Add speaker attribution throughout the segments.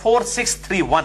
Speaker 1: 4631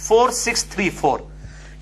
Speaker 1: 4634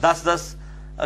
Speaker 1: 10-10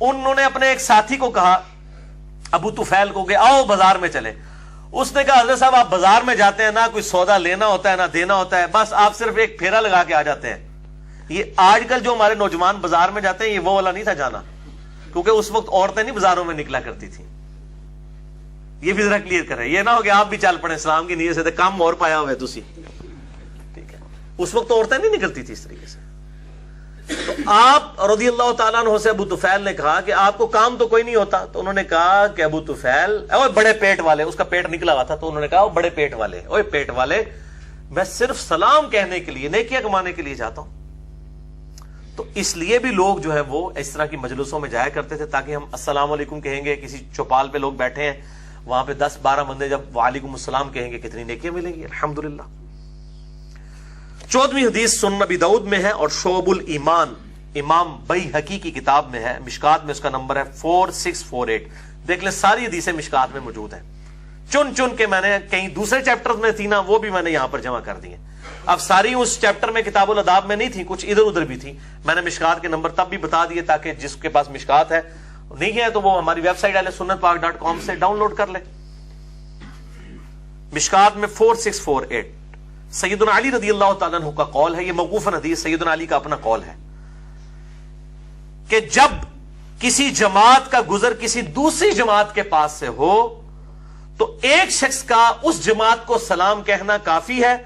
Speaker 1: انہوں نے اپنے ایک ساتھی کو کہا, ابو طفیل کو, کہ آؤ بازار میں چلے. اس نے کہا حضرت صاحب آپ بازار میں جاتے ہیں, نہ کوئی سودا لینا ہوتا ہے نہ دینا ہوتا ہے, بس آپ صرف ایک پھیرا لگا کے آ جاتے ہیں. یہ آج کل جو ہمارے نوجوان بازار میں جاتے ہیں یہ وہ والا نہیں تھا جانا, کیونکہ اس وقت عورتیں نہیں بازاروں میں نکلا کرتی تھی. یہ بھی ذرا کلیئر کریں, یہ نہ ہو کہ آپ بھی چل پڑے اسلام کی نیت سے کام اور پایا ہوا ہے تسی. ٹھیک ہے, اس وقت عورتیں نہیں نکلتی تھی اس طریقے سے. تو آپ رضی اللہ تعالیٰ عنہ سے ابو طفیل نے کہا کہ آپ کو کام تو کوئی نہیں ہوتا. تو انہوں نے کہا کہ ابو طفیل, اوے بڑے پیٹ والے, اس کا پیٹ نکلا ہوا تھا, تو انہوں نے کہا بڑے پیٹ والے, اوے پیٹ والے, میں صرف سلام کہنے کے لیے, نیکیاں کمانے کے لیے جاتا ہوں. تو اس لیے بھی لوگ جو ہے وہ اس طرح کی مجلسوں میں جایا کرتے تھے, تاکہ ہم السلام علیکم کہیں گے, کسی چوپال پہ لوگ بیٹھے ہیں, وہاں پہ 10-12 بندے جب وعلیکم السلام کہیں گے, کتنی نیکیاں ملیں گی الحمدللہ. 14ویں حدیث سنن ابی داؤد میں ہے اور شعب الایمان امام بیہقی کی کتاب میں ہے. مشکات میں اس کا نمبر ہے 4648. دیکھ لیں ساری حدیثیں مشکات میں موجود ہیں. چن چن کے میں نے کہیں دوسرے چیپٹر میں تھی نا, وہ بھی میں نے یہاں پر جمع کر دی ہیں. اب ساری اس چیپٹر میں کتاب الاداب میں نہیں تھی, کچھ ادھر ادھر بھی تھی. میں نے مشکات کے نمبر تب بھی بتا دیے تاکہ جس کے پاس مشکات ہے نہیں ہے تو وہ ہماری ویب سائٹ ahlesunnatpak.com سے ڈاؤن لوڈ کر لے. مشکات میں 4648 سیدنا علی رضی اللہ تعالیٰ عنہ کا قول ہے. یہ موقوفاً حدیث سیدنا علی کا اپنا قول ہے کہ جب کسی جماعت کا گزر کسی دوسری جماعت کے پاس سے ہو تو ایک شخص کا اس جماعت کو سلام کہنا کافی ہے,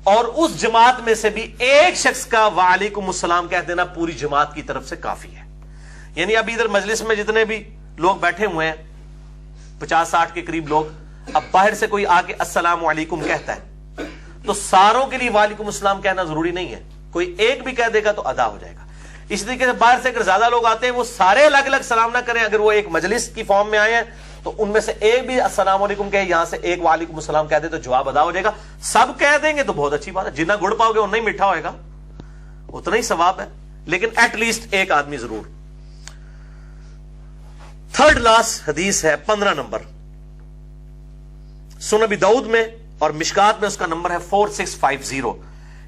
Speaker 1: اور اس جماعت میں سے بھی ایک شخص کا وعلیکم السلام کہہ دینا پوری جماعت کی طرف سے کافی ہے. یعنی ابھی ادھر مجلس میں جتنے بھی لوگ بیٹھے ہوئے ہیں 50-60 کے قریب لوگ, اب باہر سے کوئی آ کے السلام علیکم کہتا ہے تو ساروں کے لیے وعلیکم السلام کہنا ضروری نہیں ہے, کوئی ایک بھی کہہ دے گا تو ادا ہو جائے گا. اس طریقے سے باہر سے اگر زیادہ لوگ آتے ہیں وہ سارے الگ الگ سلام نہ کریں, اگر وہ ایک مجلس کی فارم میں آئے ہیں تو ان میں سے ایک بھی السلام علیکم کہے, یہاں سے ایک وعلیکم السلام کہہ دے تو جواب ادا ہو جائے گا. سب کہہ دیں گے تو بہت اچھی بات ہے, جتنا گڑ پاؤ گے اتنا ہی میٹھا ہوئے گا, اتنا ہی ثواب ہے, لیکن ایٹ لیسٹ ایک آدمی ضرور. تھرڈ لاسٹ حدیث ہے 15 نمبر سنن ابی داؤد میں اور مشکات میں اس کا نمبر ہے 4650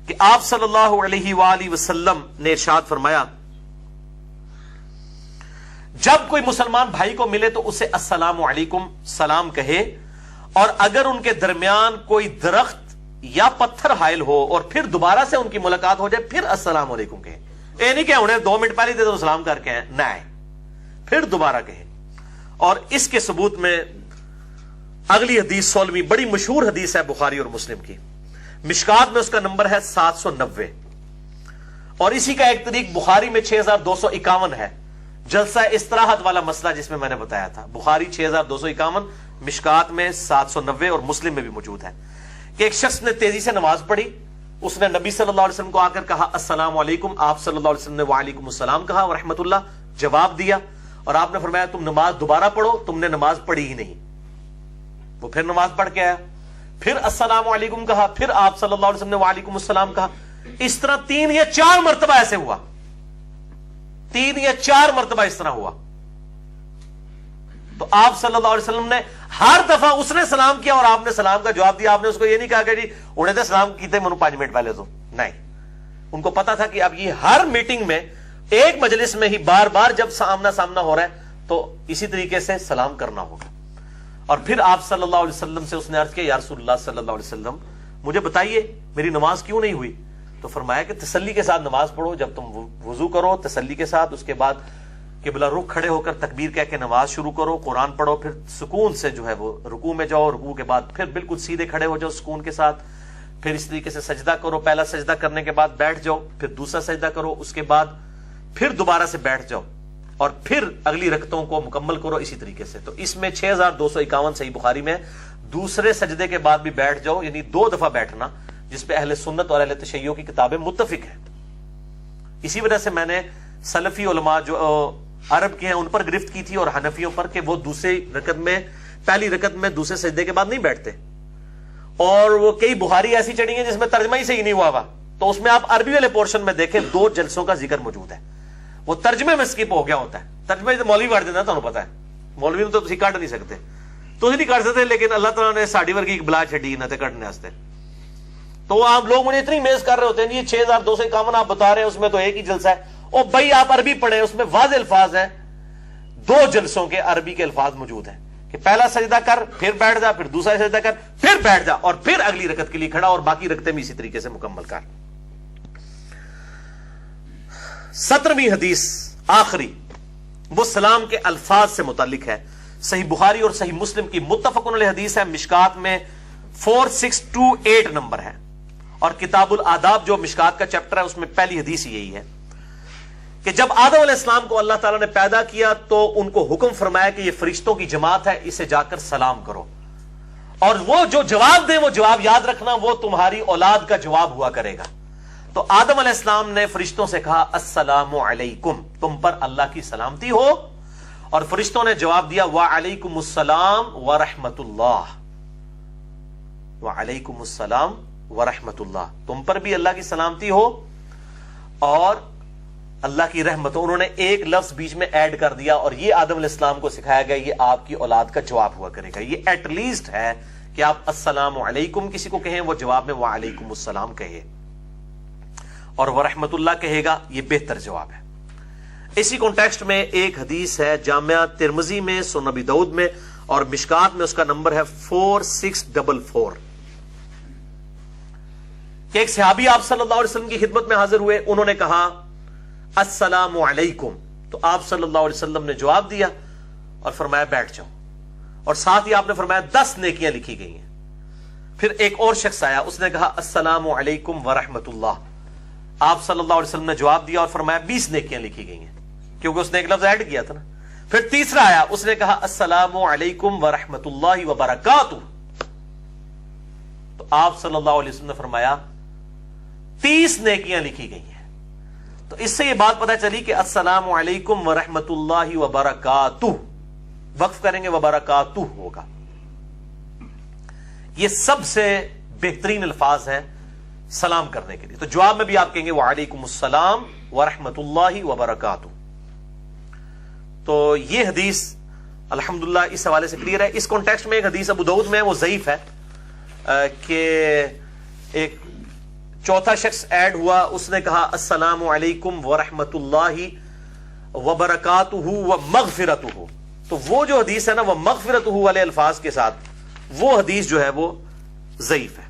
Speaker 1: کہ آپ صلی اللہ علیہ وآلہ وسلم نے ارشاد فرمایا جب کوئی مسلمان بھائی کو ملے تو اسے السلام علیکم سلام کہے, اور اگر ان کے درمیان کوئی درخت یا پتھر حائل ہو اور پھر دوبارہ سے ان کی ملاقات ہو جائے پھر السلام علیکم کہے. اے نہیں کہ انہیں 2 منٹ پہلے دے تو سلام کر کے ہیں, نہ پھر دوبارہ کہے. اور اس کے ثبوت میں اگلی حدیث 16ویں بڑی مشہور حدیث ہے بخاری اور مسلم کی. مشکات میں اس کا نمبر ہے 790, اور اسی کا ایک طریق بخاری میں 6251 ہے, جلسہ استراحت والا مسئلہ جس میں نے بتایا تھا. بخاری 6251, مشکات میں 790 اور مسلم میں بھی موجود ہے کہ ایک شخص نے تیزی سے نماز پڑھی, اس نے نبی صلی اللہ علیہ وسلم کو آ کر کہا السلام علیکم, آپ صلی اللہ علیہ وسلم نے وعلیکم السلام کہا ورحمۃ اللہ جواب دیا, اور آپ نے فرمایا تم نماز دوبارہ پڑھو, تم نے نماز پڑھی ہی نہیں. وہ پھر نماز پڑھ کے آیا, پھر السلام علیکم کہا, پھر آپ صلی اللہ علیہ وسلم نے وعلیکم السلام کہا. اس طرح 3 یا 4 مرتبہ ایسے ہوا, 3 یا 4 مرتبہ اس طرح ہوا. تو آپ صلی اللہ علیہ وسلم نے ہر دفعہ اس نے سلام کیا اور آپ نے سلام کا جواب دیا. آپ نے اس کو یہ نہیں کہا کہ جی انہیں تو سلام کیتے منو 5 منٹ پہلے تو نہیں. ان کو پتا تھا کہ اب یہ ہر میٹنگ میں ایک مجلس میں ہی بار بار جب سامنا سامنا ہو رہا ہے تو اسی طریقے سے سلام کرنا ہوگا. اور پھر آپ صلی اللہ علیہ وسلم سے اس نے عرض کیا یا رسول اللہ صلی اللہ علیہ وسلم مجھے بتائیے میری نماز کیوں نہیں ہوئی. تو فرمایا کہ تسلی کے ساتھ نماز پڑھو, جب تم وضو کرو تسلی کے ساتھ, اس کے بعد قبلہ رخ کھڑے ہو کر تکبیر کہہ کے نماز شروع کرو, قرآن پڑھو, پھر سکون سے جو ہے وہ رکوع میں جاؤ, رکوع کے بعد پھر بالکل سیدھے کھڑے ہو جاؤ سکون کے ساتھ, پھر اس طریقے سے سجدہ کرو, پہلا سجدہ کرنے کے بعد بیٹھ جاؤ, پھر دوسرا سجدہ کرو, اس کے بعد پھر دوبارہ سے بیٹھ جاؤ, اور پھر اگلی رکعتوں کو مکمل کرو اسی طریقے سے. تو اس میں 6251 صحیح بخاری میں دوسرے سجدے کے بعد بھی بیٹھ جاؤ, یعنی 2 دفعہ بیٹھنا, جس پہ اہل سنت اور اہل تشیع کی کتابیں متفق ہیں. اسی وجہ سے میں نے سلفی علماء جو عرب کے ہیں ان پر گرفت کی تھی اور حنفیوں پر کہ وہ دوسری رکعت میں پہلی رکعت میں دوسرے سجدے کے بعد نہیں بیٹھتے. اور وہ کئی بخاری ایسی چڑھی ہیں جس میں ترجمہ ہی صحیح نہیں ہوا, تو اس میں آپ عربی والے پورشن میں دیکھیں 2 جلسوں کا ذکر موجود ہے, وہ ترجمے میں سکپ ہو گیا ہوتا ہے. ترجمے تو مولوی کر دینا, تمہیں پتا ہے مولوی تو تسی کٹ نہیں سکتے, تو نہیں کر سکتے, لیکن اللہ تعالیٰ نے ساڑی ورگی ایک بلا چھڑی نہ کٹنے واسطے. تو آپ لوگ مجھے اتنی میز کر رہے ہوتے ہیں, یہ 6251 آپ بتا رہے ہیں اس میں تو ایک ہی جلسہ ہے. او بھائی آپ عربی پڑھیں, اس میں واضح الفاظ ہیں دو جلسوں کے عربی کے الفاظ موجود ہیں کہ پہلا سجدہ کر پھر بیٹھ جا، پھر دوسرا سجدہ کر پھر بیٹھ جا، اور پھر اگلی رکعت کے لیے کھڑا، اور باقی رکعتیں بھی اسی طریقے سے مکمل کر۔ 17ویں حدیث آخری، وہ سلام کے الفاظ سے متعلق ہے۔ صحیح بخاری اور صحیح مسلم کی متفق علیہ حدیث ہے، مشکات میں 4628 نمبر ہے، اور کتاب الآداب جو مشکات کا چیپٹر ہے اس میں پہلی حدیث یہی ہے کہ جب آدم علیہ السلام کو اللہ تعالیٰ نے پیدا کیا تو ان کو حکم فرمایا کہ یہ فرشتوں کی جماعت ہے، اسے جا کر سلام کرو، اور وہ جو جواب دیں وہ جواب یاد رکھنا وہ تمہاری اولاد کا جواب ہوا کرے گا۔ تو آدم علیہ السلام نے فرشتوں سے کہا السلام علیکم، تم پر اللہ کی سلامتی ہو، اور فرشتوں نے جواب دیا وعلیکم السلام ورحمت اللہ، وعلیکم السلام ورحمت اللہ، تم پر بھی اللہ کی سلامتی ہو اور اللہ کی رحمت ہو۔ انہوں نے ایک لفظ بیچ میں ایڈ کر دیا، اور یہ آدم علیہ السلام کو سکھایا گیا یہ آپ کی اولاد کا جواب ہوا کرے گا۔ یہ ایٹ لیسٹ ہے کہ آپ السلام علیکم کسی کو کہیں، وہ جواب میں وعلیکم السلام کہے، اور ورحمت اللہ کہے گا، یہ بہتر جواب ہے۔ اسی کانٹیکسٹ میں ایک حدیث ہے جامعہ ترمذی میں، سنن ابی داؤد میں اور مشکات میں، اس کا نمبر ہے 4644 کہ ایک صحابی آپ صلی اللہ علیہ وسلم کی خدمت میں حاضر ہوئے، انہوں نے کہا السلام علیکم، تو آپ صلی اللہ علیہ وسلم نے جواب دیا اور فرمایا بیٹھ جاؤ، اور ساتھ ہی آپ نے فرمایا 10 نیکیاں لکھی گئی ہیں۔ پھر ایک اور شخص آیا، اس نے کہا السلام علیکم ورحمت اللہ، آپ صلی اللہ علیہ وسلم نے جواب دیا اور فرمایا 20 نیکیاں لکھی گئی ہیں، کیونکہ اس نے ایک لفظ ایڈ کیا تھا نا۔ پھر تیسرا آیا، اس نے کہا السلام علیکم ورحمت اللہ وبرکاتہ، تو آپ صلی اللہ علیہ وسلم نے فرمایا 30 نیکیاں لکھی گئی ہیں۔ تو اس سے یہ بات پتہ چلی کہ السلام علیکم ورحمت اللہ وبرکاتہ، وقف کریں گے وبرکاتہ ہوگا۔ یہ سب سے بہترین الفاظ ہیں سلام کرنے کے لیے۔ تو جواب میں بھی آپ کہیں گے وعلیکم السلام ورحمت اللہ وبرکاتہ۔ تو یہ حدیث الحمدللہ اس حوالے سے کلیئر ہے۔ اس کانٹیکسٹ میں ایک حدیث ابو داؤد میں، وہ ضعیف ہے، کہ ایک چوتھا شخص ایڈ ہوا، اس نے کہا السلام علیکم ورحمت اللہ وبرکاتہ ومغفرتہ، تو وہ جو حدیث ہے نا وہ مغفرتہ والے الفاظ کے ساتھ، وہ حدیث جو ہے وہ ضعیف ہے۔